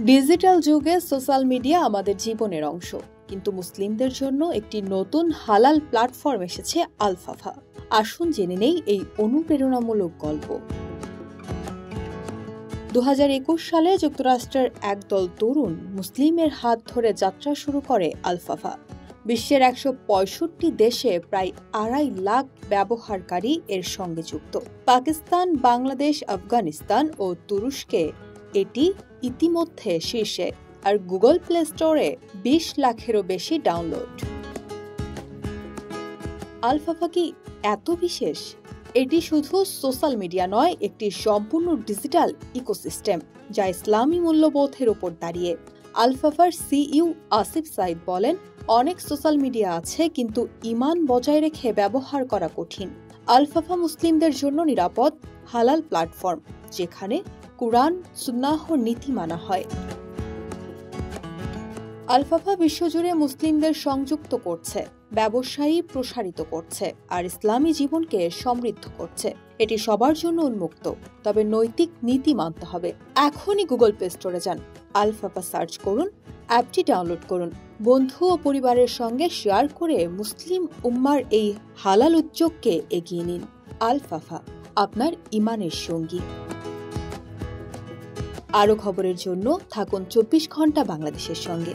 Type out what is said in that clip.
Digital যুগে social media আমাদের জীবনের অংশ, কিন্তু মুসলিমদের জন্য একটি নতুন হালাল প্ল্যাটফর্ম এসেছে আলফাফা। আসুন জেনে নেই এই অনুপ্রেরণামূলক গল্প। 2021 সালে যুক্তরাষ্ট্রের একদল তরুণ মুসলিমের হাত ধরে যাত্রা শুরু করে আলফাফা। বিশ্বের 165 দেশে প্রায় 2.5 লাখ ব্যবহারকারী এর সঙ্গে যুক্ত। পাকিস্তান, বাংলাদেশ, আফগানিস্তান ও তুরস্কে এটি ইতিমধ্যে শীর্ষে, আর গুগল প্লে স্টোরে 20 লাখেরও বেশি ডাউনলোড। আলফাফা কি এত বিশেষ? এটি শুধু সোশ্যাল মিডিয়া নয়, একটি সম্পূর্ণ ডিজিটাল ইকোসিস্টেম যা ইসলামী মূল্যবোধের উপর দাঁড়িয়ে। আলফাফার সিইও আসিফ সাইদ বলেন, অনেক সোশ্যাল মিডিয়া আছে, কিন্তু ঈমান বজায় রেখে ব্যবহার করা কঠিন। আলফাফা মুসলিমদের জন্য নিরাপদ, হালাল প্ল্যাটফর্ম, যেখানে কুরআন, সুন্নাহর নীতি মানা হয়। আলফাফা বিশ্বজুড়ে মুসলিমদের সংযুক্ত করছে, ব্যবসায়ী প্রসারিত করছে, আর ইসলামী জীবনকে সমৃদ্ধ করছে। এটি সবার জন্য উন্মুক্ত, তবে নৈতিক নীতি মানতে হবে। এখনই গুগল প্লে স্টোরে যান, আলফাফা সার্চ করুন, অ্যাপটি ডাউনলোড করুন, বন্ধু ও পরিবারের সঙ্গে শেয়ার করে মুসলিম উম্মার এই হালাল উদ্যোগকে এগিয়ে নিন। আলফাফা, আপনার ঈমানের সঙ্গী। আরও খবরের জন্য থাকুন 24 ঘন্টা বাংলাদেশের সঙ্গে।